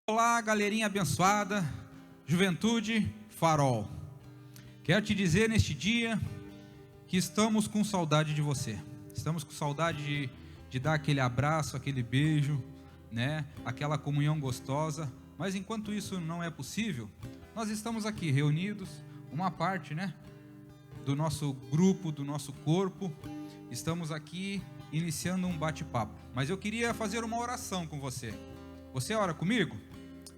Olá, galerinha abençoada, Juventude Farol. Quero te dizer neste dia que estamos com saudade de você. Estamos com saudade de dar aquele abraço, aquele beijo, né? Aquela comunhão gostosa. Mas enquanto isso não é possível, nós estamos aqui reunidos, uma parte, né, do nosso grupo, do nosso corpo. Estamos aqui iniciando um bate-papo. Mas eu queria fazer uma oração com você. Você ora comigo?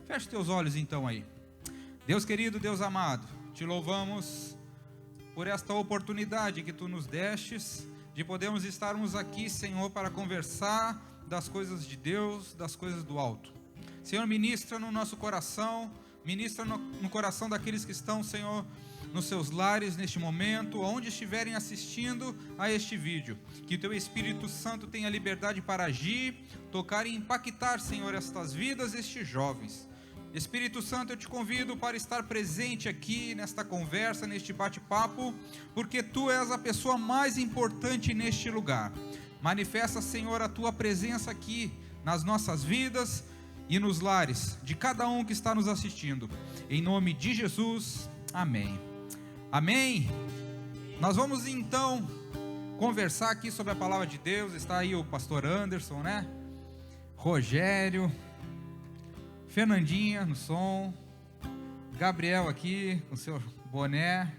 Feche teus olhos então aí. Deus querido, Deus amado, te louvamos por esta oportunidade que tu nos destes de podermos estarmos aqui, Senhor, para conversar das coisas de Deus, das coisas do alto. Senhor, ministra no nosso coração, ministra no coração daqueles que estão, Senhor, nos seus lares neste momento, onde estiverem assistindo a este vídeo. Que o teu Espírito Santo tenha liberdade para agir, tocar e impactar, Senhor, estas vidas, estes jovens. Espírito Santo, eu te convido para estar presente aqui nesta conversa, neste bate-papo, porque tu és a pessoa mais importante neste lugar. Manifesta, Senhor, a tua presença aqui nas nossas vidas e nos lares de cada um que está nos assistindo. Em nome de Jesus, amém. Amém. Nós vamos então conversar aqui sobre a palavra de Deus. Está aí o pastor Anderson, né? Rogério, Fernandinha no som, Gabriel aqui com seu boné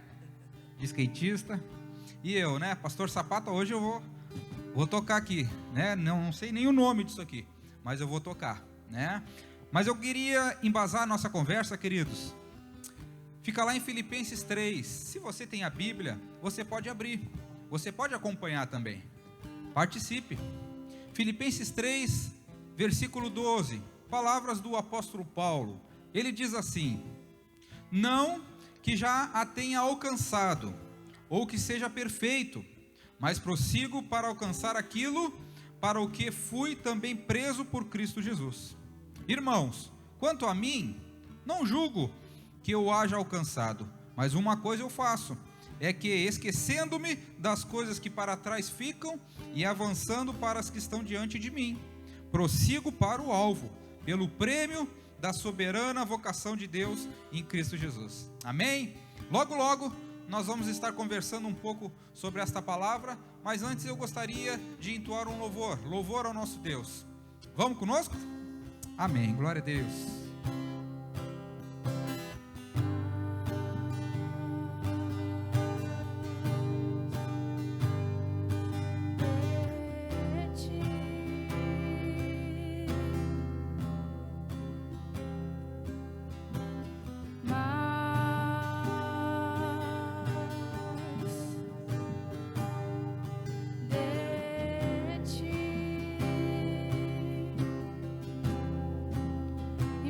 de skatista, e eu, né, pastor Sapata. Hoje eu vou tocar aqui, né? Não sei nem o nome disso aqui, mas eu vou tocar, né? Mas eu queria embasar a nossa conversa, queridos. Fica lá em Filipenses 3. Se você tem a Bíblia, você pode abrir, você pode acompanhar também. Participe. Filipenses 3, versículo 12. Palavras do apóstolo Paulo. Ele diz assim: não que já a tenha alcançado, ou que seja perfeito, mas prossigo para alcançar aquilo para o que fui também preso por Cristo Jesus. Irmãos, quanto a mim, não julgo que eu haja alcançado, mas uma coisa eu faço, é que, esquecendo-me das coisas que para trás ficam e avançando para as que estão diante de mim, prossigo para o alvo, pelo prêmio da soberana vocação de Deus em Cristo Jesus. Amém? Logo, logo, nós vamos estar conversando um pouco sobre esta palavra, mas antes eu gostaria de entoar um louvor ao nosso Deus. Vamos conosco? Amém, glória a Deus. E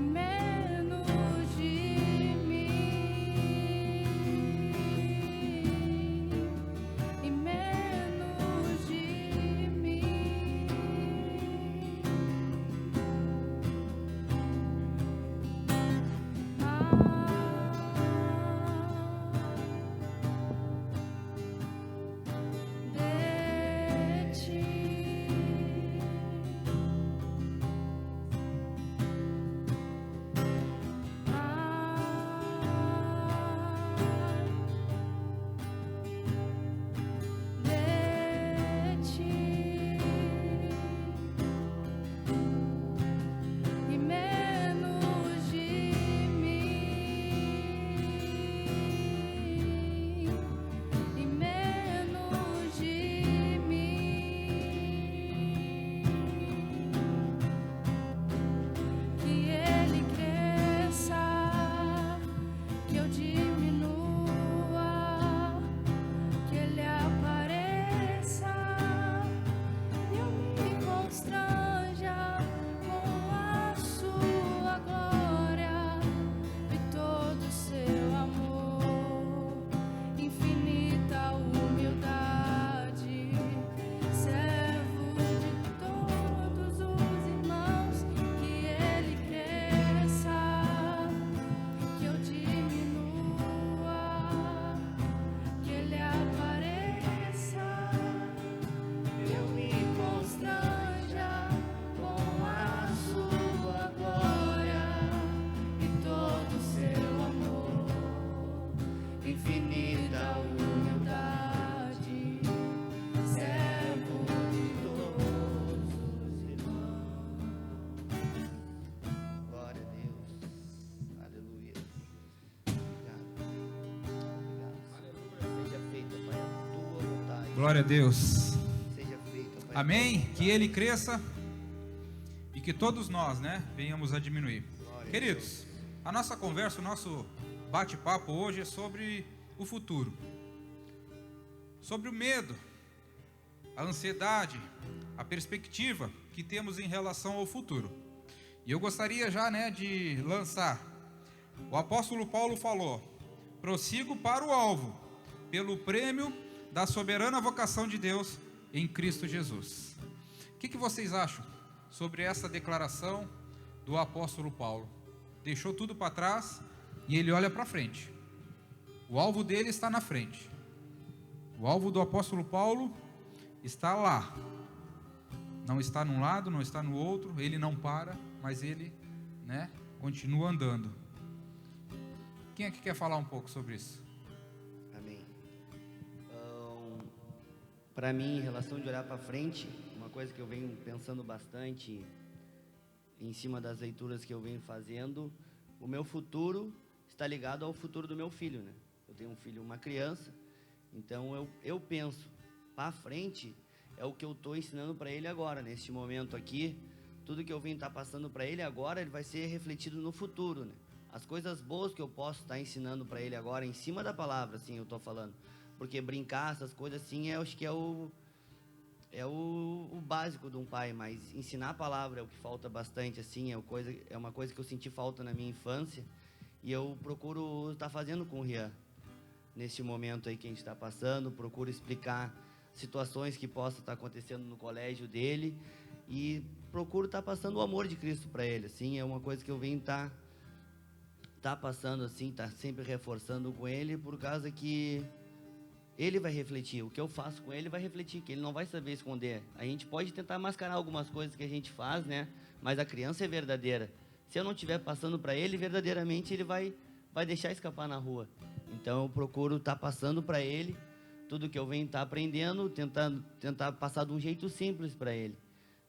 Glória a Deus. Seja feito, Pai. Amém? Que Ele cresça e que todos nós, venhamos a diminuir. Queridos, a nossa conversa, o nosso bate-papo hoje é sobre o futuro. Sobre o medo, a ansiedade, a perspectiva que temos em relação ao futuro. E eu gostaria já, de lançar. O apóstolo Paulo falou: prossigo para o alvo, pelo prêmio da soberana vocação de Deus em Cristo Jesus. O que vocês acham sobre essa declaração do apóstolo Paulo? Deixou tudo para trás e ele olha para frente. O alvo dele está na frente. O alvo do apóstolo Paulo está lá. Não está num lado, não está no outro. Ele não para, mas ele, continua andando. Quem é que quer falar um pouco sobre isso? Amém. Para mim, em relação de olhar para frente, uma coisa que eu venho pensando bastante em cima das leituras que eu venho fazendo, o meu futuro está ligado ao futuro do meu filho, né? Eu tenho um filho, uma criança, então eu penso para frente, é o que eu estou ensinando para ele agora, neste momento aqui. Tudo que eu venho estar passando para ele agora, ele vai ser refletido no futuro, né? As coisas boas que eu posso estar ensinando para ele agora, em cima da palavra, assim, eu estou falando. Porque brincar, essas coisas assim, eu acho que é o básico de um pai, mas ensinar a palavra é o que falta bastante, assim, é uma coisa que eu senti falta na minha infância, e eu procuro estar fazendo com o Rian, nesse momento aí que a gente está passando. Procuro explicar situações que possam estar acontecendo no colégio dele, e procuro estar passando o amor de Cristo para ele, assim, é uma coisa que eu venho estar passando, assim, tá sempre reforçando com ele, por causa que ele vai refletir, o que eu faço com ele vai refletir, que ele não vai saber esconder. A gente pode tentar mascarar algumas coisas que a gente faz, mas a criança é verdadeira. Se eu não estiver passando para ele, verdadeiramente ele vai deixar escapar na rua. Então eu procuro estar passando para ele tudo que eu venho estar aprendendo, tentar passar de um jeito simples para ele.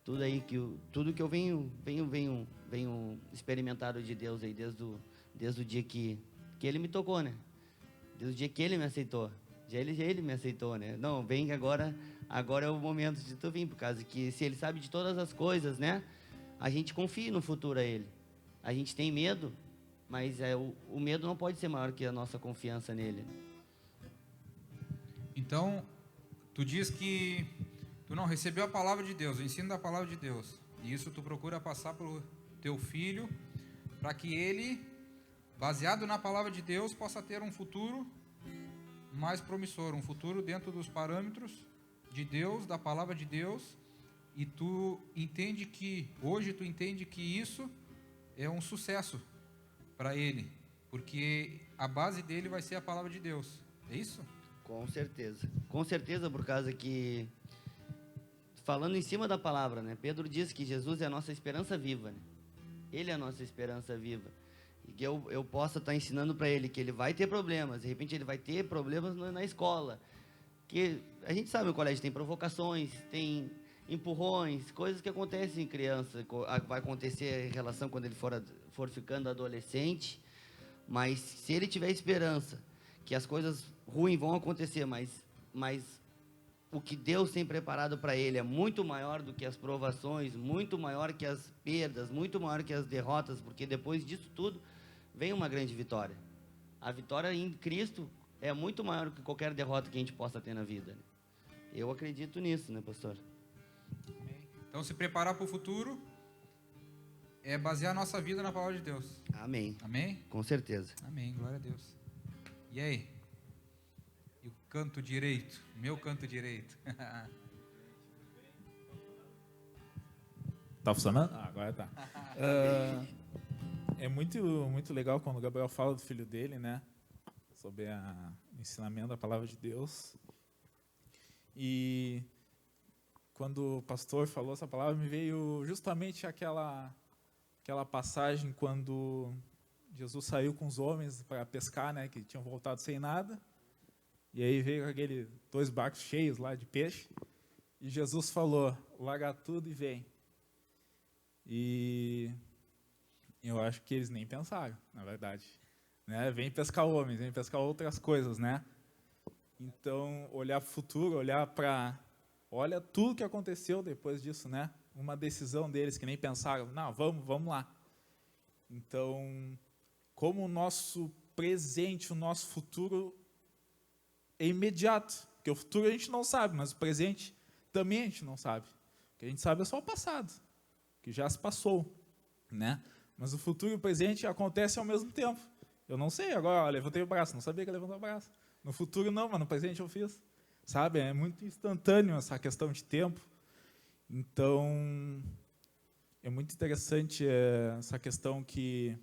Tudo que eu venho experimentado de Deus aí, desde o dia que ele me tocou, Desde o dia que ele me aceitou. Já ele me aceitou, Não, vem que agora é o momento de tu vir, por causa que se ele sabe de todas as coisas, a gente confia no futuro a ele. A gente tem medo, mas o medo não pode ser maior que a nossa confiança nele. Então, tu diz que tu não recebeu a palavra de Deus, o ensino da palavra de Deus, e isso tu procura passar para o teu filho, para que ele, baseado na palavra de Deus, possa ter um futuro mais promissor, um futuro dentro dos parâmetros de Deus, da palavra de Deus. E hoje tu entende que isso é um sucesso para ele, porque a base dele vai ser a palavra de Deus, é isso? Com certeza, por causa que, falando em cima da palavra, Pedro diz que Jesus é a nossa esperança viva, Ele é a nossa esperança viva. E que eu possa estar ensinando para ele que ele vai ter problemas, de repente ele vai ter problemas na escola, que a gente sabe, o colégio tem provocações, tem empurrões, coisas que acontecem em criança, vai acontecer em relação quando ele for ficando adolescente, mas se ele tiver esperança que as coisas ruins vão acontecer, mas o que Deus tem preparado para ele é muito maior do que as provações, muito maior que as perdas, muito maior que as derrotas, porque depois disso tudo vem uma grande vitória. A vitória em Cristo é muito maior que qualquer derrota que a gente possa ter na vida. Eu acredito nisso, pastor? Então, se preparar para o futuro é basear a nossa vida na palavra de Deus. Amém. Amém? Com certeza. Amém, glória a Deus. E aí? E o canto direito? Meu canto direito. Tá funcionando? Agora tá. É muito legal quando o Gabriel fala do filho dele, sobre o ensinamento da palavra de Deus. E quando o pastor falou essa palavra, me veio justamente aquela passagem quando Jesus saiu com os homens para pescar, que tinham voltado sem nada. E aí veio aqueles 2 barcos cheios lá de peixe. E Jesus falou: larga tudo e vem. E eu acho que eles nem pensaram, na verdade. Vem pescar homens, vem pescar outras coisas, Então, olhar para o futuro, olha tudo que aconteceu depois disso, né? Uma decisão deles que nem pensaram, não, vamos lá. Então, como o nosso presente, o nosso futuro é imediato, porque o futuro a gente não sabe, mas o presente também a gente não sabe. O que a gente sabe é só o passado, que já se passou, né? Mas o futuro e o presente acontecem ao mesmo tempo. Eu não sei, agora levantei o braço, não sabia que eu levantei o braço. No futuro não, mas no presente eu fiz. Sabe, é muito instantâneo essa questão de tempo. Então, é muito interessante essa questão que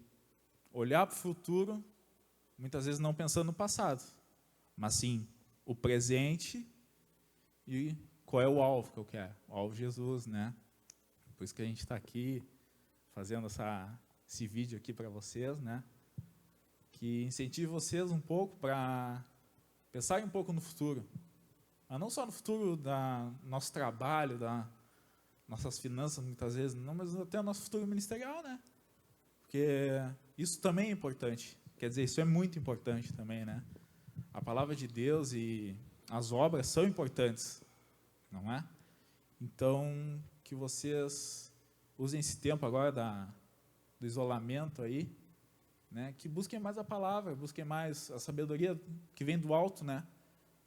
olhar para o futuro, muitas vezes não pensando no passado, mas sim o presente e qual é o alvo que eu quero. O alvo Jesus, né? Por isso que a gente está aqui fazendo esse vídeo aqui para vocês, né? Que incentive vocês um pouco para pensarem um pouco no futuro. Mas não só no futuro do nosso trabalho, das nossas finanças, muitas vezes, não, mas até o nosso futuro ministerial, né? Porque isso também é importante. Quer dizer, isso é muito importante também, né? A palavra de Deus e as obras são importantes, não é? Então, que vocês usem esse tempo agora do isolamento aí, né? Que busquem mais a palavra, busquem mais a sabedoria que vem do alto, né?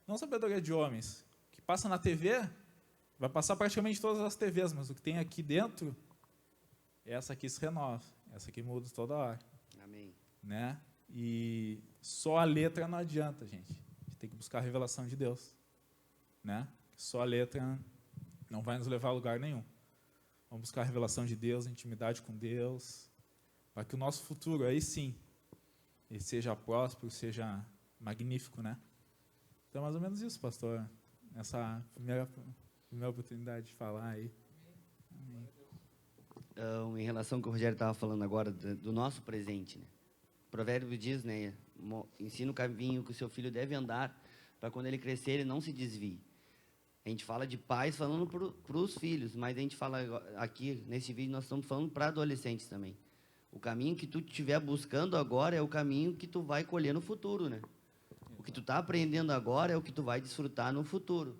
Não sabedoria de homens, que passa na TV, vai passar praticamente todas as TVs, mas o que tem aqui dentro, essa aqui se renova, essa aqui muda toda hora. Amém. Né? E só a letra não adianta, gente. A gente tem que buscar a revelação de Deus. Né? Só a letra não vai nos levar a lugar nenhum. Vamos buscar a revelação de Deus, a intimidade com Deus, para que o nosso futuro, aí sim, ele seja próspero, seja magnífico, né? Então, mais ou menos isso, pastor. Essa primeira oportunidade de falar aí. Amém. Em relação ao que o Rogério estava falando agora, do nosso presente, né? O provérbio diz, né? Ensina o caminho que o seu filho deve andar, para quando ele crescer, ele não se desvie. A gente fala de pais falando para os filhos, mas a gente fala aqui, nesse vídeo, nós estamos falando para adolescentes também. O caminho que tu estiver buscando agora é o caminho que tu vai colher no futuro, né? O que tu está aprendendo agora é o que tu vai desfrutar no futuro.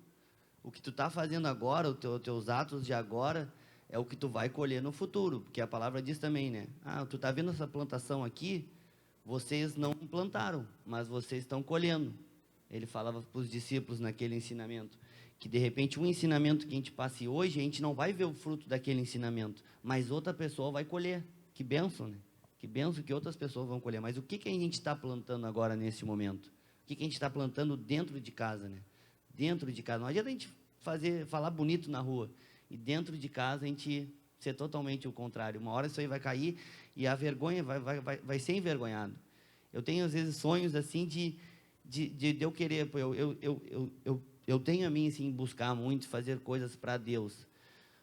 O que tu está fazendo agora, os teus atos de agora, é o que tu vai colher no futuro. Porque a palavra diz também, né? Ah, tu está vendo essa plantação aqui? Vocês não plantaram, mas vocês estão colhendo. Ele falava para os discípulos naquele ensinamento. Que, de repente, um ensinamento que a gente passe hoje, a gente não vai ver o fruto daquele ensinamento, mas outra pessoa vai colher. Que bênção, né? Que bênção que outras pessoas vão colher. Mas o que a gente está plantando agora, nesse momento? O que a gente está plantando dentro de casa, né? Dentro de casa. Não adianta a gente falar bonito na rua. E dentro de casa a gente ser totalmente o contrário. Uma hora isso aí vai cair e a vergonha vai ser envergonhado. Eu tenho, às vezes, sonhos assim de eu querer. Eu tenho a mim, assim, buscar muito, fazer coisas para Deus.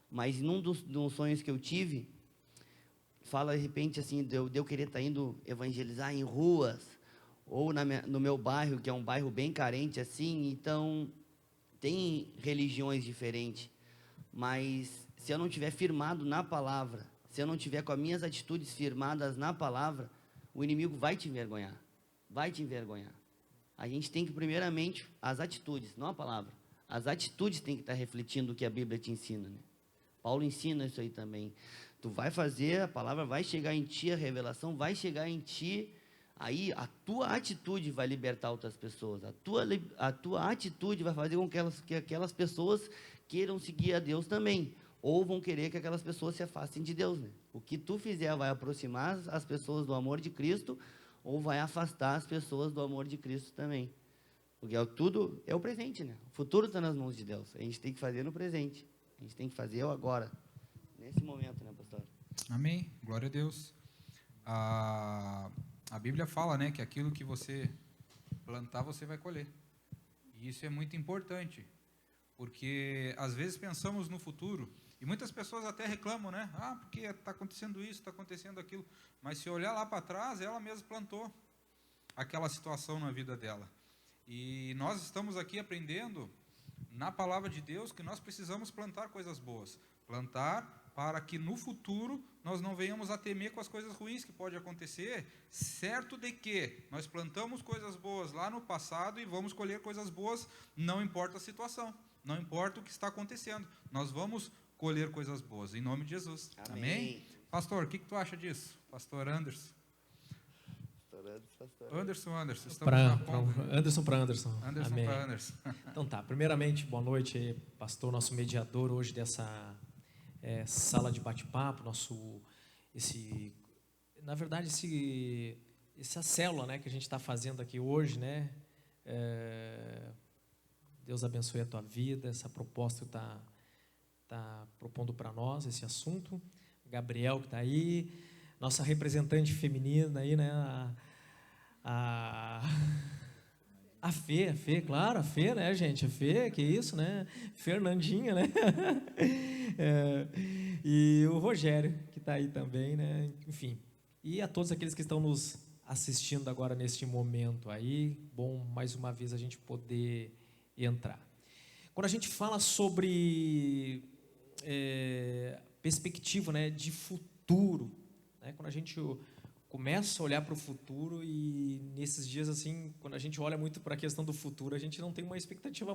Mas num dos sonhos que eu tive, fala de repente assim, de eu querer estar indo evangelizar em ruas, ou no meu bairro, que é um bairro bem carente assim, então tem religiões diferentes, mas se eu não estiver firmado na palavra, se eu não estiver com as minhas atitudes firmadas na palavra, o inimigo vai te envergonhar, vai te envergonhar. A gente tem que, primeiramente, as atitudes, não a palavra, as atitudes têm que estar refletindo o que a Bíblia te ensina, né? Paulo ensina isso aí também. Tu vai fazer, a palavra vai chegar em ti, a revelação vai chegar em ti, aí a tua atitude vai libertar outras pessoas, a tua atitude vai fazer com que aquelas pessoas queiram seguir a Deus também, ou vão querer que aquelas pessoas se afastem de Deus, né? O que tu fizer vai aproximar as pessoas do amor de Cristo, ou vai afastar as pessoas do amor de Cristo também. Porque tudo é o presente, né? O futuro está nas mãos de Deus, a gente tem que fazer no presente, a gente tem que fazer agora, nesse momento, né, pastor? Amém, glória a Deus. A Bíblia fala, né, que aquilo que você plantar, você vai colher. E isso é muito importante, porque às vezes pensamos no futuro, e muitas pessoas até reclamam, né? Ah, porque está acontecendo isso, está acontecendo aquilo. Mas se olhar lá para trás, ela mesma plantou aquela situação na vida dela. E nós estamos aqui aprendendo, na palavra de Deus, que nós precisamos plantar coisas boas. Plantar para que no futuro nós não venhamos a temer com as coisas ruins que pode acontecer, certo de que nós plantamos coisas boas lá no passado e vamos colher coisas boas, não importa a situação, não importa o que está acontecendo, nós vamos colher coisas boas, em nome de Jesus. Amém? Pastor, o que tu acha disso? Pastor Anderson. Anderson, estamos na ponta. Anderson para Anderson. Anderson para Anderson. Então tá, primeiramente, boa noite, pastor, nosso mediador hoje dessa sala de bate-papo, essa célula, né, que a gente está fazendo aqui hoje, né, Deus abençoe a tua vida, essa proposta que tá propondo para nós, esse assunto, Gabriel que está aí, nossa representante feminina aí, né, a Fê, claro, a Fê, né, gente? A Fê, que isso, né? Fernandinha, né? E o Rogério, que está aí também, né? Enfim, e a todos aqueles que estão nos assistindo agora neste momento aí, bom, mais uma vez a gente poder entrar. Quando a gente fala sobre perspectiva, né, de futuro, né, quando a gente começa a olhar para o futuro e nesses dias assim, quando a gente olha muito para a questão do futuro, a gente não tem uma expectativa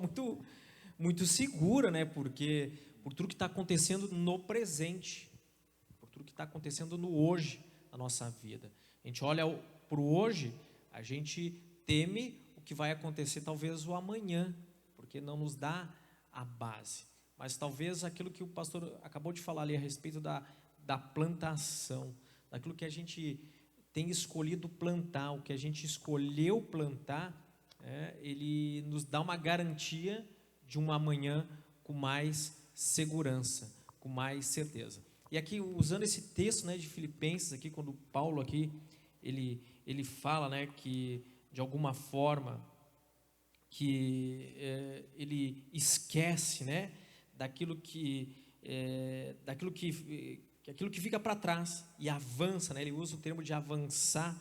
muito segura, né? Porque por tudo que está acontecendo no presente, por tudo que está acontecendo no hoje da nossa vida. A gente olha para o hoje, a gente teme o que vai acontecer talvez o amanhã, porque não nos dá a base. Mas talvez aquilo que o pastor acabou de falar ali a respeito da plantação, daquilo que a gente tem escolhido plantar, o que a gente escolheu plantar, ele nos dá uma garantia de um amanhã com mais segurança, com mais certeza. E aqui, usando esse texto, né, de Filipenses, aqui, quando Paulo aqui, ele fala, né, que de alguma forma, que ele esquece, né, daquilo que fica para trás e avança, né? Ele usa o termo de avançar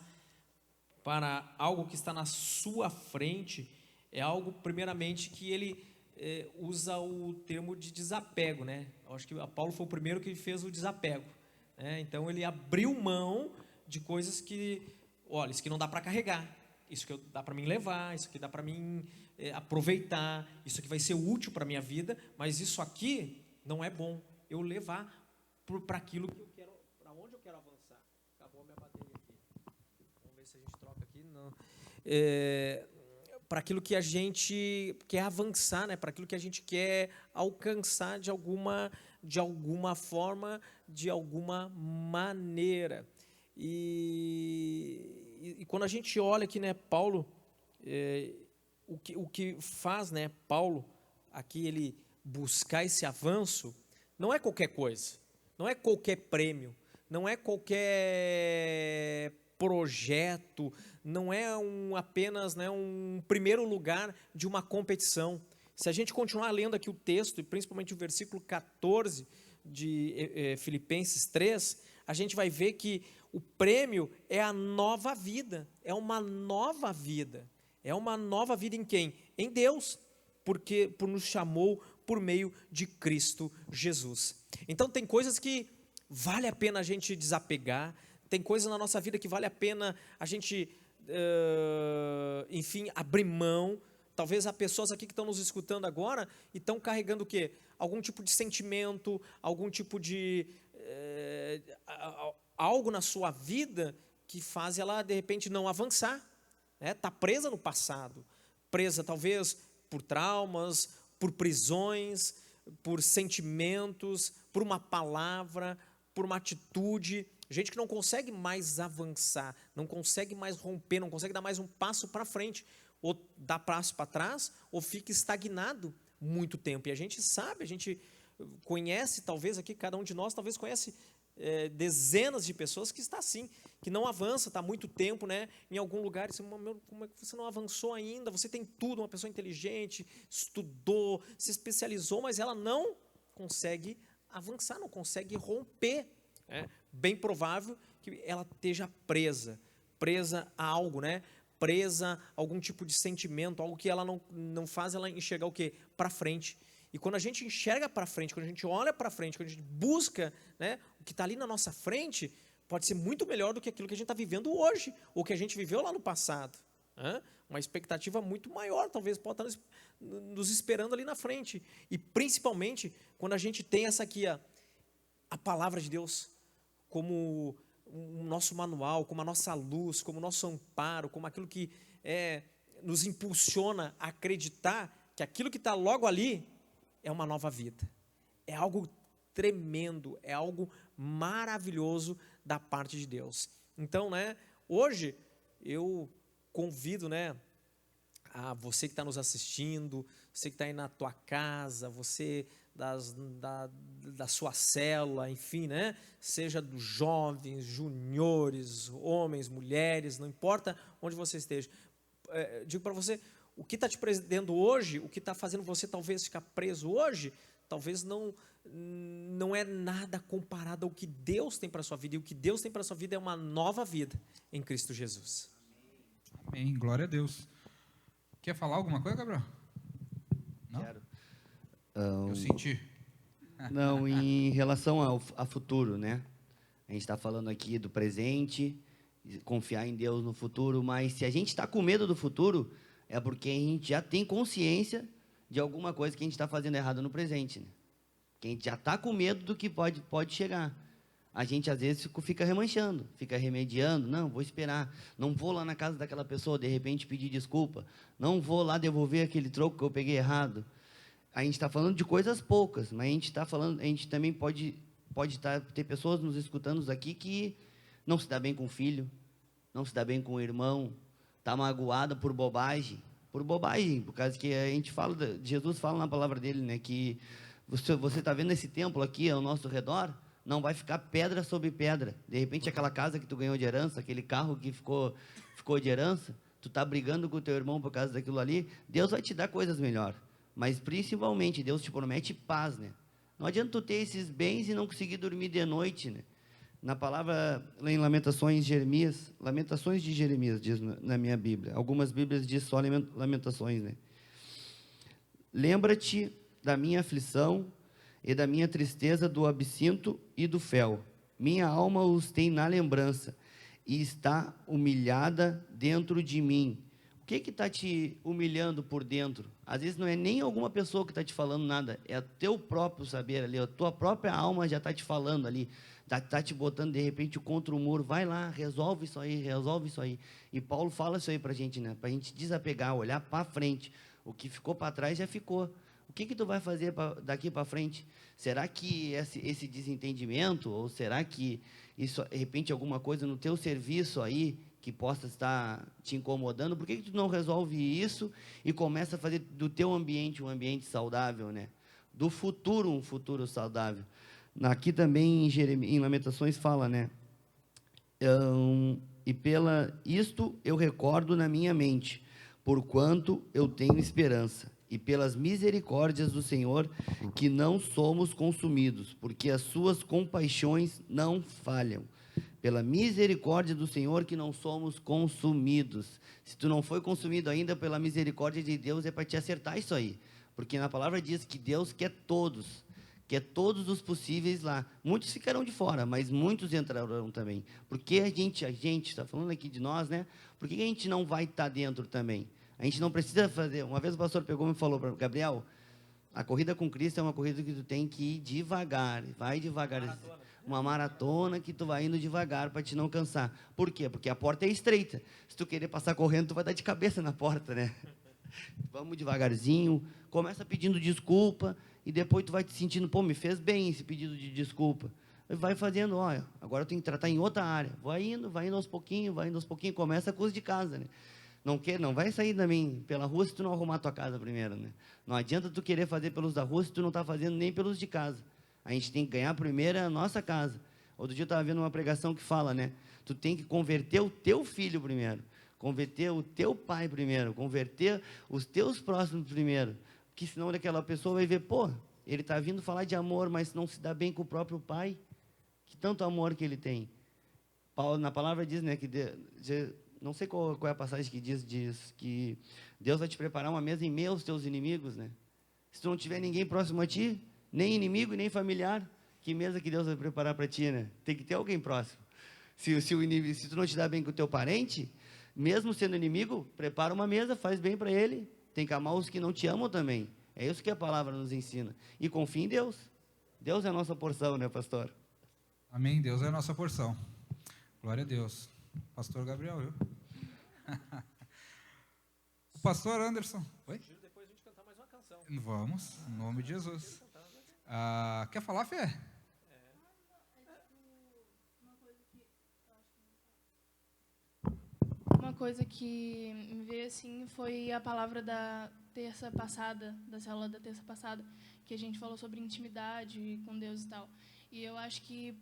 para algo que está na sua frente, é algo primeiramente que ele usa o termo de desapego, né? Eu acho que Paulo foi o primeiro que fez o desapego, né? Então ele abriu mão de coisas que, olha, isso que não dá para carregar, isso que dá para mim levar, isso que dá para mim aproveitar, isso que vai ser útil para a minha vida, mas isso aqui não é bom eu levar para aquilo que eu quero, para onde eu quero avançar. Acabou a minha bateria aqui. Vamos ver se a gente troca aqui. Não. Para aquilo que a gente quer avançar, né? Para aquilo que a gente quer alcançar de alguma forma, de alguma maneira. E quando a gente olha aqui, né, Paulo, o que faz, né, Paulo, aqui ele buscar esse avanço, não é qualquer coisa. Não é qualquer prêmio, não é qualquer projeto, não é apenas, né, um primeiro lugar de uma competição. Se a gente continuar lendo aqui o texto, e principalmente o versículo 14 de Filipenses 3, a gente vai ver que o prêmio é a nova vida, é uma nova vida. É uma nova vida em quem? Em Deus, porque nos chamou por meio de Cristo Jesus. Então tem coisas que vale a pena a gente desapegar, tem coisas na nossa vida que vale a pena a gente, enfim, abrir mão. Talvez há pessoas aqui que estão nos escutando agora e estão carregando o quê? Algum tipo de sentimento, algum tipo de algo na sua vida que faz ela de repente não avançar, né? Está presa no passado, presa talvez por traumas, por prisões, por sentimentos, por uma palavra, por uma atitude. Gente que não consegue mais avançar, não consegue mais romper, não consegue dar mais um passo para frente, ou dá passo para trás, ou fica estagnado muito tempo. E a gente sabe, a gente conhece, talvez aqui, cada um de nós, talvez conhece dezenas de pessoas que está assim, que não avança, está há muito tempo, né, em algum lugar, e você, como é que você não avançou ainda? Você tem tudo, uma pessoa inteligente, estudou, se especializou, mas ela não consegue avançar, não consegue romper. É bem provável que ela esteja presa a algo, né, presa a algum tipo de sentimento, algo que ela não faz ela enxergar o quê? Para frente. E quando a gente enxerga para frente, quando a gente olha para frente, quando a gente busca, né, o que está ali na nossa frente, pode ser muito melhor do que aquilo que a gente está vivendo hoje, ou que a gente viveu lá no passado. Né? Uma expectativa muito maior, talvez, pode estar nos esperando ali na frente. E principalmente quando a gente tem essa aqui, a palavra de Deus, como o nosso manual, como a nossa luz, como o nosso amparo, como aquilo que nos impulsiona a acreditar que aquilo que está logo ali é uma nova vida. É algo tremendo, é algo maravilhoso da parte de Deus. Então, né, hoje eu convido, né, a você que está nos assistindo, você que está aí na tua casa, você da sua célula, enfim, né, seja dos jovens, juniores, homens, mulheres, não importa onde você esteja. Digo para você, o que está te prendendo hoje, o que está fazendo você talvez ficar preso hoje, talvez não é nada comparado ao que Deus tem para a sua vida. E o que Deus tem para a sua vida é uma nova vida em Cristo Jesus. Amém, glória a Deus. Quer falar alguma coisa, Gabriel? Não? Quero. Eu senti. Não, em relação a futuro, né? A gente está falando aqui do presente, confiar em Deus no futuro, mas se a gente está com medo do futuro, é porque a gente já tem consciência de alguma coisa que a gente está fazendo errado no presente, né? Que a gente já está com medo do que pode chegar. A gente, às vezes, fica remanchando, fica remediando. Não, vou esperar. Não vou lá na casa daquela pessoa, de repente, pedir desculpa. Não vou lá devolver aquele troco que eu peguei errado. A gente está falando de coisas poucas, mas a gente também pode ter pessoas nos escutando aqui que não se dá bem com o filho, não se dá bem com o irmão, está magoada por bobagem, por causa que a gente fala, Jesus fala na palavra dele, né, que você está vendo esse templo aqui ao nosso redor, não vai ficar pedra sobre pedra. De repente, aquela casa que tu ganhou de herança, aquele carro que ficou de herança, tu está brigando com o teu irmão por causa daquilo ali, Deus vai te dar coisas melhores. Mas, principalmente, Deus te promete paz, né? Não adianta tu ter esses bens e não conseguir dormir de noite, né? Na palavra, lá em Lamentações de Jeremias, diz na minha Bíblia. Algumas Bíblias diz só Lamentações, né? Lembra-te da minha aflição e da minha tristeza do absinto e do fel. Minha alma os tem na lembrança e está humilhada dentro de mim. O que está te humilhando por dentro? Às vezes não é nem alguma pessoa que está te falando nada, é o teu próprio saber ali, a tua própria alma já está te falando ali, está te botando de repente contra o muro. Vai lá, resolve isso aí. E Paulo fala isso aí para a gente, né? Para a gente desapegar, olhar para frente. O que ficou para trás já ficou. O que tu vai fazer daqui para frente? Será que esse desentendimento, ou será que isso, de repente, alguma coisa no teu serviço aí, que possa estar te incomodando, por que tu não resolve isso e começa a fazer do teu ambiente um ambiente saudável, né? Do futuro, um futuro saudável. Aqui também em Lamentações fala, né? E isto eu recordo na minha mente, porquanto eu tenho esperança, e pelas misericórdias do Senhor, que não somos consumidos, porque as suas compaixões não falham. Pela misericórdia do Senhor que não somos consumidos. Se tu não foi consumido ainda, pela misericórdia de Deus, é para te acertar isso aí. Porque na palavra diz que Deus quer todos os possíveis lá. Muitos ficarão de fora, mas muitos entrarão também. Porque a gente está falando aqui de nós, né? Por que a gente não vai estar dentro também? A gente não precisa fazer. Uma vez o pastor pegou e me falou para Gabriel, a corrida com Cristo é uma corrida que tu tem que ir devagar, vai devagar. Uma maratona que tu vai indo devagar para te não cansar. Por quê? Porque a porta é estreita. Se tu querer passar correndo, tu vai dar de cabeça na porta, né? Vamos devagarzinho, começa pedindo desculpa e depois tu vai te sentindo, pô, me fez bem esse pedido de desculpa. Vai fazendo, olha, agora eu tenho que tratar em outra área. Vai indo aos pouquinhos, começa com os de casa, né? Não vai sair também pela rua se tu não arrumar a tua casa primeiro, né? Não adianta tu querer fazer pelos da rua se tu não está fazendo nem pelos de casa. A gente tem que ganhar primeiro a nossa casa. Outro dia eu estava vendo uma pregação que fala, né? Tu tem que converter o teu filho primeiro, converter o teu pai primeiro, converter os teus próximos primeiro, porque senão daquela pessoa vai ver, pô, ele está vindo falar de amor, mas não se dá bem com o próprio pai, que tanto amor que ele tem. Paulo, na palavra diz, né, que não sei qual é a passagem que diz que Deus vai te preparar uma mesa em meio aos teus inimigos, né? Se tu não tiver ninguém próximo a ti, nem inimigo, nem familiar, que mesa que Deus vai preparar para ti, né? Tem que ter alguém próximo. Se tu não te dá bem com o teu parente, mesmo sendo inimigo, prepara uma mesa, faz bem para ele. Tem que amar os que não te amam também. É isso que a palavra nos ensina. E confia em Deus. Deus é a nossa porção, né, pastor? Amém. Deus é a nossa porção. Glória a Deus. Pastor Gabriel, viu? O pastor Anderson. Oi? Depois a gente cantar mais uma canção. Vamos, em nome de Jesus. Quer falar, Fê? Uma coisa que me veio assim foi a palavra da terça passada, da célula da terça passada, que a gente falou sobre intimidade com Deus e tal. E eu acho que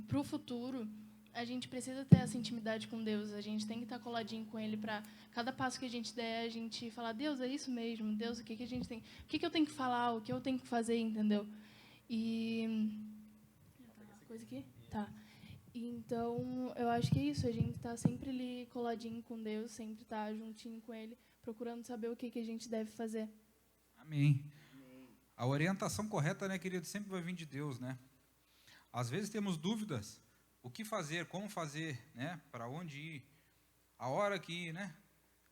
para o futuro a gente precisa ter essa intimidade com Deus. A gente tem que estar coladinho com Ele para cada passo que a gente der, a gente falar: Deus, é isso mesmo. Deus, o que a gente tem? O que eu tenho que falar? O que eu tenho que fazer? Entendeu? E coisa aqui, tá. Então, eu acho que é isso, a gente está sempre ali coladinho com Deus, sempre está juntinho com Ele, procurando saber o que a gente deve fazer. Amém. A orientação correta, né, querido, sempre vai vir de Deus, né? Às vezes temos dúvidas, o que fazer, como fazer, né, para onde ir, a hora que ir, né?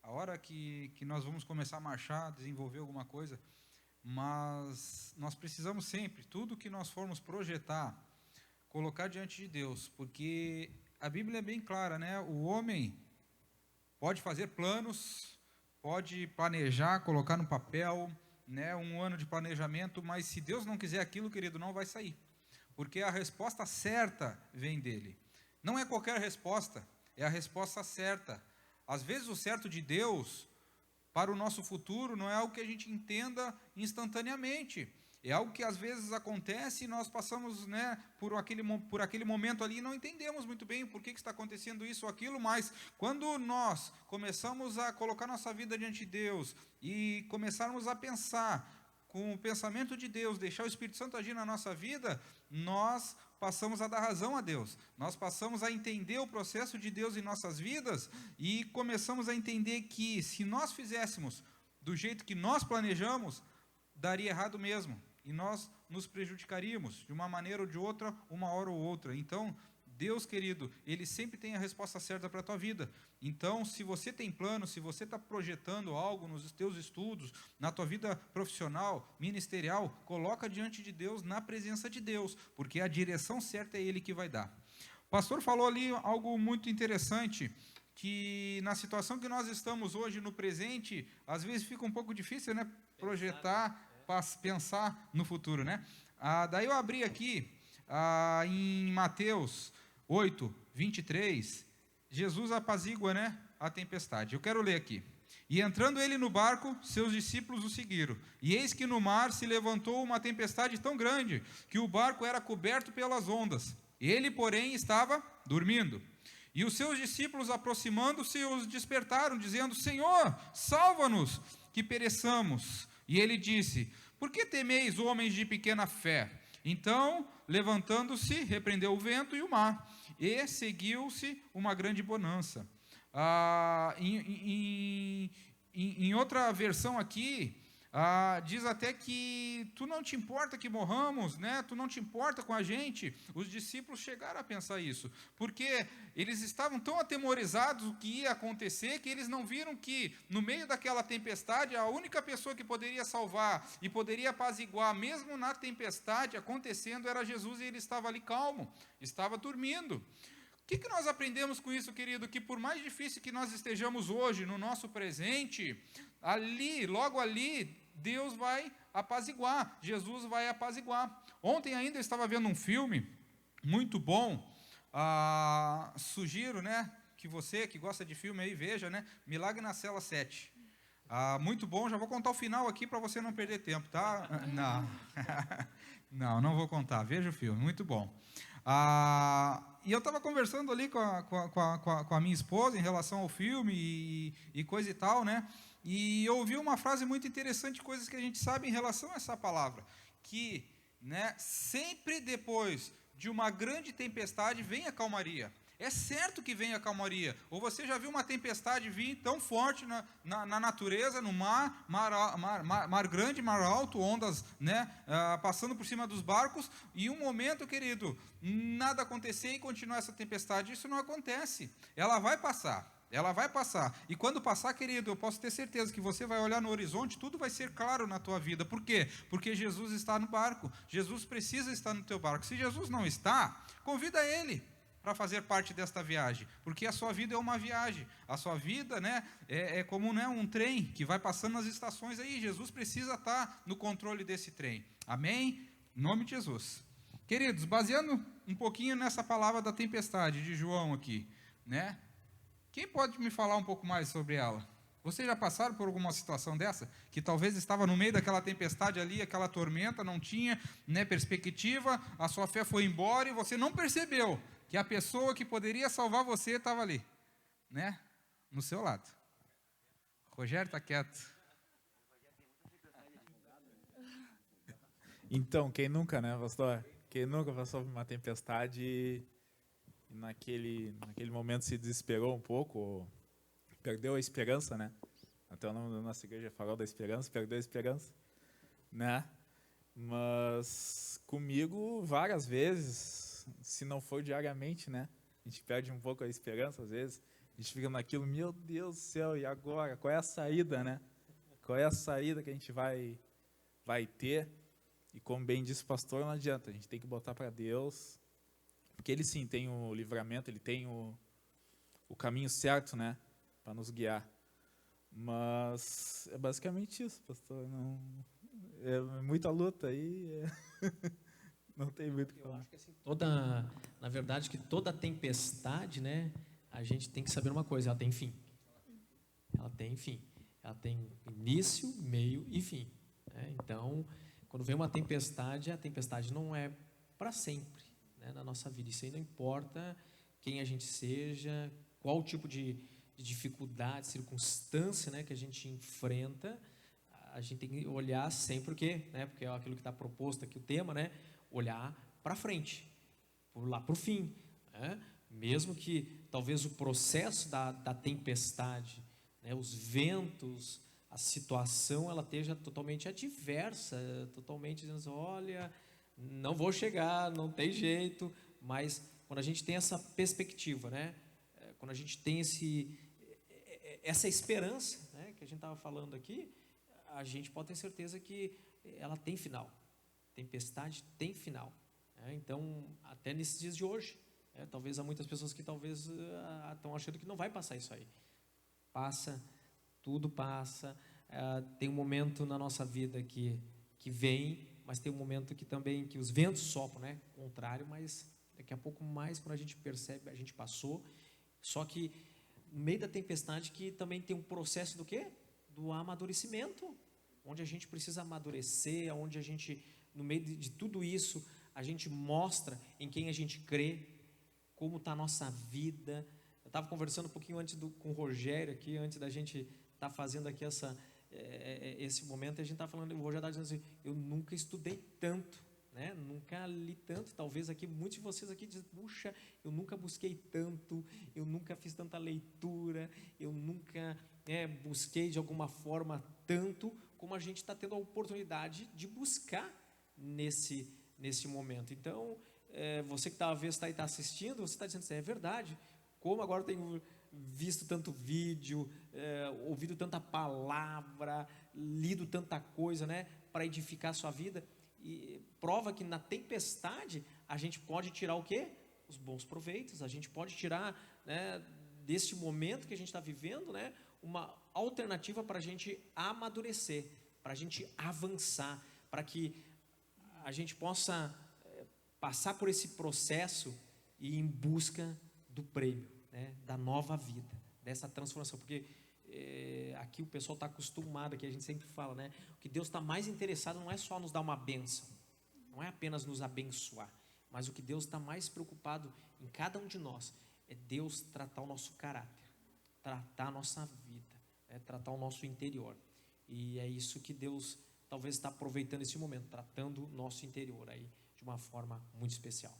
A hora que nós vamos começar a marchar, desenvolver alguma coisa, mas nós precisamos sempre, tudo que nós formos projetar, colocar diante de Deus, porque a Bíblia é bem clara, né? O homem pode fazer planos, pode planejar, colocar no papel, né? Um ano de planejamento, mas se Deus não quiser aquilo, querido, não vai sair, porque a resposta certa vem dele. Não é qualquer resposta, é a resposta certa. Às vezes o certo de Deus para o nosso futuro não é algo que a gente entenda instantaneamente. É algo que às vezes acontece e nós passamos, né, por aquele momento ali e não entendemos muito bem por que está acontecendo isso ou aquilo, mas quando nós começamos a colocar nossa vida diante de Deus e começarmos a pensar com o pensamento de Deus, deixar o Espírito Santo agir na nossa vida, nós passamos a dar razão a Deus, nós passamos a entender o processo de Deus em nossas vidas e começamos a entender que se nós fizéssemos do jeito que nós planejamos, daria errado mesmo. E nós nos prejudicaríamos de uma maneira ou de outra, uma hora ou outra. Então, Deus, querido, Ele sempre tem a resposta certa para a tua vida. Então, se você tem plano, se você está projetando algo nos teus estudos, na tua vida profissional, ministerial, coloca diante de Deus, na presença de Deus, porque a direção certa é Ele que vai dar. O pastor falou ali algo muito interessante, que na situação que nós estamos hoje, no presente, às vezes fica um pouco difícil, né, projetar, pensar no futuro, né? Daí eu abri aqui em Mateus 8, 23, Jesus apazigua, né, a tempestade. Eu quero ler aqui. E entrando ele no barco, seus discípulos o seguiram. E eis que no mar se levantou uma tempestade tão grande, que o barco era coberto pelas ondas. Ele, porém, estava dormindo. E os seus discípulos, aproximando-se, os despertaram, dizendo: Senhor, salva-nos, que pereçamos. E ele disse: por que temeis, homens de pequena fé? Então, levantando-se, repreendeu o vento e o mar, e seguiu-se uma grande bonança. Em outra versão aqui, diz até que tu não te importa que morramos, né? Tu não te importa com a gente. Os discípulos chegaram a pensar isso, porque eles estavam tão atemorizados do que ia acontecer, que eles não viram que no meio daquela tempestade, a única pessoa que poderia salvar e poderia apaziguar, mesmo na tempestade acontecendo, era Jesus, e ele estava ali calmo, estava dormindo. O que nós aprendemos com isso, querido? Que por mais difícil que nós estejamos hoje, no nosso presente, ali, logo ali, Deus vai apaziguar, Jesus vai apaziguar. Ontem ainda eu estava vendo um filme muito bom, sugiro, né, que você que gosta de filme aí veja, né, Milagre na Cela 7. Muito bom, já vou contar o final aqui para você não perder tempo, tá? Não vou contar, veja o filme, muito bom. E eu estava conversando ali com a minha esposa em relação ao filme e coisa e tal, né? E eu ouvi uma frase muito interessante, coisas que a gente sabe em relação a essa palavra, que, né, sempre depois de uma grande tempestade vem a calmaria. é certo que vem a calmaria. Ou você já viu uma tempestade vir tão forte na natureza, no mar grande, mar alto, ondas, né, passando por cima dos barcos, e um momento, querido, nada acontecer e continuar essa tempestade. Isso não acontece. Ela vai passar. Ela vai passar. E quando passar, querido, eu posso ter certeza que você vai olhar no horizonte, tudo vai ser claro na tua vida. Por quê? Porque Jesus está no barco. Jesus precisa estar no teu barco. Se Jesus não está, convida Ele para fazer parte desta viagem. Porque a sua vida é uma viagem. A sua vida, né, é como, né, um trem que vai passando nas estações aí. Jesus precisa estar no controle desse trem. Amém? Em nome de Jesus. Queridos, baseando um pouquinho nessa palavra da tempestade de João aqui, né? Quem pode me falar um pouco mais sobre ela? Vocês já passaram por alguma situação dessa? Que talvez estava no meio daquela tempestade ali, aquela tormenta, não tinha, né, perspectiva, a sua fé foi embora e você não percebeu que a pessoa que poderia salvar você estava ali, né, no seu lado. Rogério está quieto. Então, quem nunca, né, pastor? Quem nunca passou por uma tempestade e naquele momento se desesperou um pouco, ou perdeu a esperança, né? Até o nome da nossa igreja falou da esperança, perdeu a esperança, né? Mas comigo, várias vezes, se não for diariamente, né? A gente perde um pouco a esperança, às vezes. A gente fica naquilo, meu Deus do céu, e agora? Qual é a saída, né? Qual é a saída que a gente vai ter? E como bem disse o pastor, não adianta, a gente tem que botar para Deus, porque Ele sim tem o livramento, Ele tem o caminho certo, né, para nos guiar. Mas é basicamente isso, pastor. Não, é muita luta aí, não tem muito o que falar. Eu acho que assim, na verdade, que toda tempestade, né, a gente tem que saber uma coisa, ela tem fim. Ela tem fim. Ela tem início, meio e fim, né? Então, quando vem uma tempestade, a tempestade não é para sempre, né, na nossa vida. Isso aí não importa quem a gente seja, qual tipo de dificuldade, circunstância, né, que a gente enfrenta, a gente tem que olhar sempre o quê? Né, porque é aquilo que está proposto aqui, o tema, né, olhar para frente, lá para o fim, né? Mesmo que talvez o processo da tempestade, né, os ventos, a situação, ela esteja totalmente adversa, totalmente dizendo assim, olha, não vou chegar, não tem jeito, mas quando a gente tem essa perspectiva, né, quando a gente tem essa esperança, né, que a gente estava falando aqui, a gente pode ter certeza que ela tem final, tempestade tem final, né? Então, até nesses dias de hoje, talvez há muitas pessoas que talvez estão achando que não vai passar isso aí, passa, tudo passa, tem um momento na nossa vida que vem, mas tem um momento que também, que os ventos sopram, né, contrário, mas daqui a pouco mais, quando a gente percebe, a gente passou, só que no meio da tempestade que também tem um processo do quê? Do amadurecimento, onde a gente precisa amadurecer, onde a gente, no meio de tudo isso, a gente mostra em quem a gente crê, como está a nossa vida. Eu estava conversando um pouquinho antes com o Rogério aqui, antes da gente estar fazendo aqui esse momento, e a gente estava falando, o Rogério estava dizendo assim, eu nunca estudei tanto, né? Nunca li tanto, talvez aqui, muitos de vocês aqui dizem, puxa, eu nunca busquei tanto, eu nunca fiz tanta leitura, eu nunca busquei de alguma forma tanto, como a gente está tendo a oportunidade de buscar nesse momento. Então, você que talvez está assistindo, você está dizendo assim, é verdade, como agora eu tenho visto tanto vídeo, ouvido tanta palavra, lido tanta coisa, né, para edificar a sua vida, e prova que na tempestade a gente pode tirar o quê? Os bons proveitos, a gente pode tirar, né, deste momento que a gente está vivendo, né, uma alternativa para a gente amadurecer, para a gente avançar, para que a gente possa passar por esse processo e ir em busca do prêmio, né, da nova vida, dessa transformação, porque aqui o pessoal está acostumado, aqui a gente sempre fala, né, o que Deus está mais interessado não é só nos dar uma bênção, não é apenas nos abençoar, mas o que Deus está mais preocupado em cada um de nós, é Deus tratar o nosso caráter, tratar a nossa vida, tratar o nosso interior, e é isso que Deus talvez está aproveitando esse momento, tratando o nosso interior aí, de uma forma muito especial.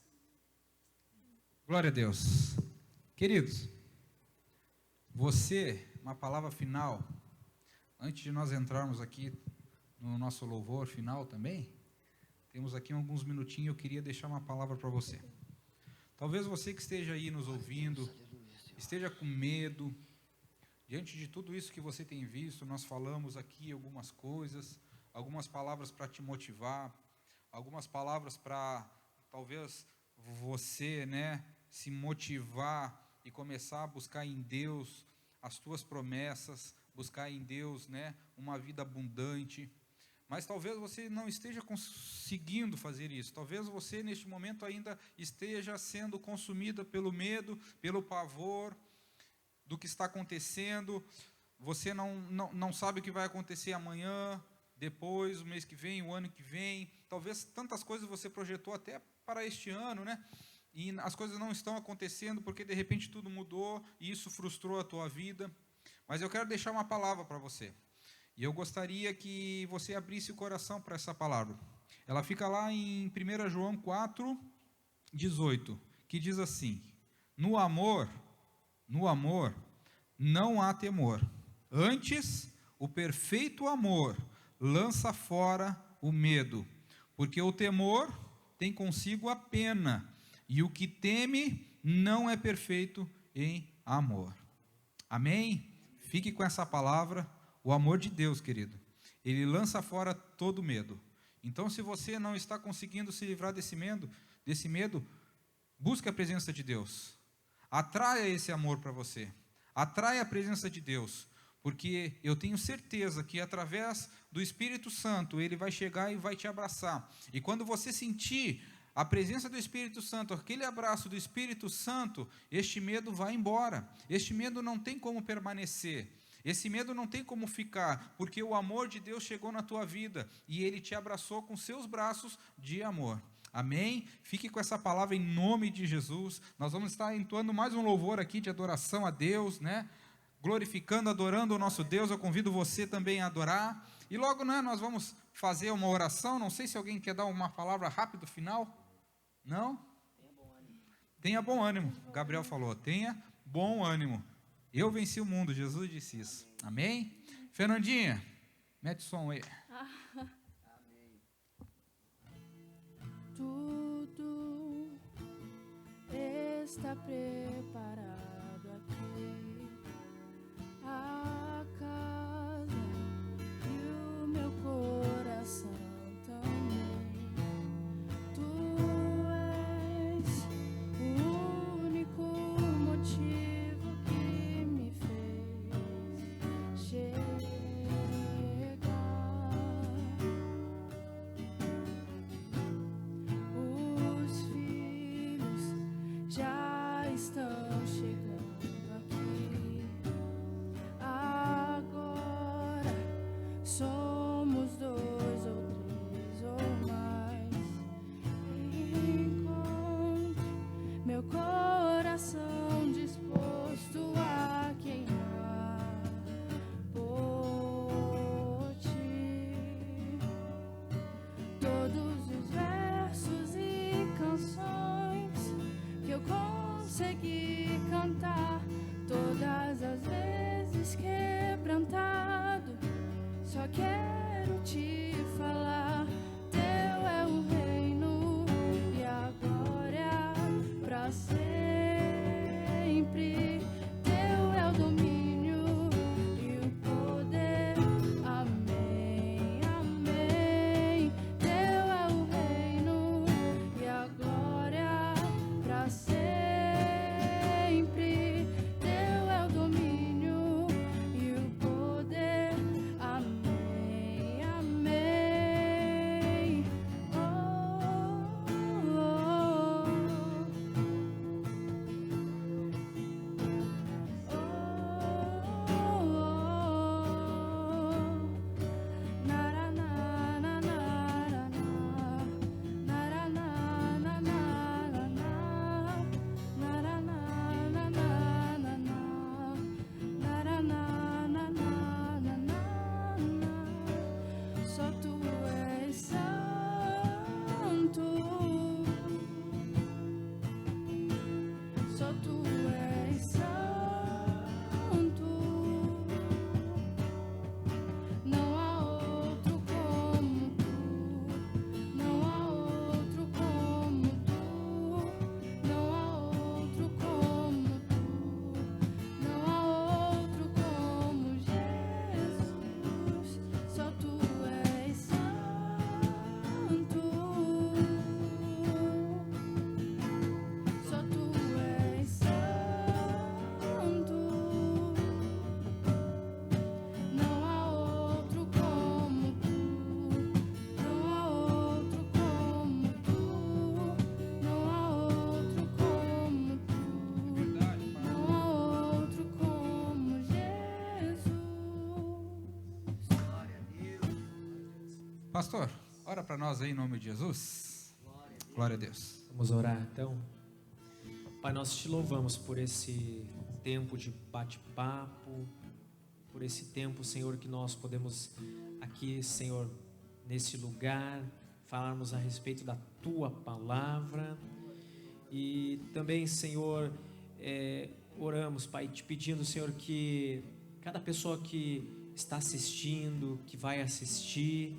Glória a Deus. Queridos, uma palavra final, antes de nós entrarmos aqui no nosso louvor final também, temos aqui alguns minutinhos, eu queria deixar uma palavra para você. Talvez você que esteja aí nos ouvindo, esteja com medo, diante de tudo isso que você tem visto, nós falamos aqui algumas coisas, algumas palavras para te motivar, algumas palavras para, talvez, você, se motivar e começar a buscar em Deus as tuas promessas, buscar em Deus, uma vida abundante. Mas talvez você não esteja conseguindo fazer isso. Talvez você, neste momento, ainda esteja sendo consumida pelo medo, pelo pavor do que está acontecendo. Você não sabe o que vai acontecer amanhã, depois, o mês que vem, o ano que vem. Talvez tantas coisas você projetou até para este ano, e as coisas não estão acontecendo porque, de repente, tudo mudou e isso frustrou a tua vida. Mas eu quero deixar uma palavra para você. E eu gostaria que você abrisse o coração para essa palavra. Ela fica lá em 1 João 4:18, que diz assim: no amor não há temor. Antes, o perfeito amor lança fora o medo, porque o temor tem consigo a pena, e o que teme não é perfeito em amor. Amém? Fique com essa palavra. O amor de Deus, querido, ele lança fora todo medo. Então, se você não está conseguindo se livrar desse medo, busque a presença de Deus. Atraia esse amor para você. Atraia a presença de Deus. Porque eu tenho certeza que através do Espírito Santo, ele vai chegar e vai te abraçar. E quando você sentir a presença do Espírito Santo, aquele abraço do Espírito Santo, este medo vai embora. Este medo não tem como permanecer. Esse medo não tem como ficar, porque o amor de Deus chegou na tua vida e ele te abraçou com seus braços de amor. Amém? Fique com essa palavra em nome de Jesus. Nós vamos estar entoando mais um louvor aqui de adoração a Deus, glorificando, adorando o nosso Deus. Eu convido você também a adorar. E logo, nós vamos fazer uma oração. Não sei se alguém quer dar uma palavra rápida final. Não? Tenha bom ânimo. Gabriel falou, tenha bom ânimo. Eu venci o mundo, Jesus disse isso. Amém? Fernandinha, mete o som aí. Tudo está preparado aqui. A casa e o meu coração também. Tu és o único motivo somos dois ou três ou mais. Encontre meu coração disposto a queimar por ti. Todos os versos e canções que eu consegui cantar, todas as vezes quebrantado, só quero te falar. Teu é o reino e a glória pra sempre. Teu é o domínio e o poder. Amém, amém. Teu é o reino e a glória pra sempre. Teu é o domínio e o poder. Amém, amém. Oh, oh, oh. Pastor, ora para nós aí em nome de Jesus. Glória a Deus. Vamos orar então. Pai, nós te louvamos por esse tempo de bate-papo, por esse tempo, Senhor, que nós podemos aqui, Senhor, nesse lugar, falarmos a respeito da Tua Palavra. E também, Senhor, oramos, Pai, te pedindo, Senhor, que cada pessoa que está assistindo, que vai assistir,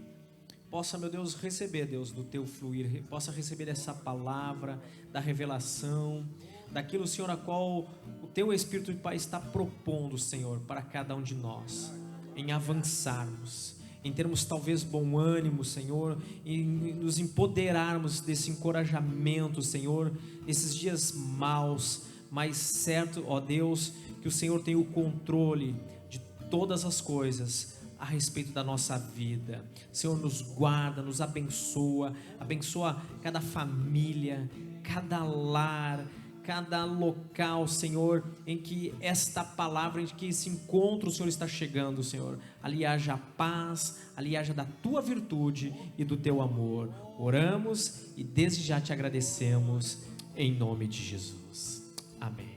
possa, meu Deus, receber, Deus, do Teu fluir, possa receber essa palavra, da revelação, daquilo, Senhor, a qual o Teu Espírito, Pai, está propondo, Senhor, para cada um de nós, em avançarmos, em termos talvez bom ânimo, Senhor, em nos empoderarmos desse encorajamento, Senhor, nesses dias maus, mas certo, ó Deus, que o Senhor tem o controle de todas as coisas a respeito da nossa vida. Senhor, nos guarda, nos abençoa, abençoa cada família, cada lar, cada local, Senhor, em que esta palavra, em que esse encontro, Senhor, está chegando, Senhor. Ali haja paz, ali haja da Tua virtude e do Teu amor. Oramos e desde já te agradecemos, em nome de Jesus. Amém.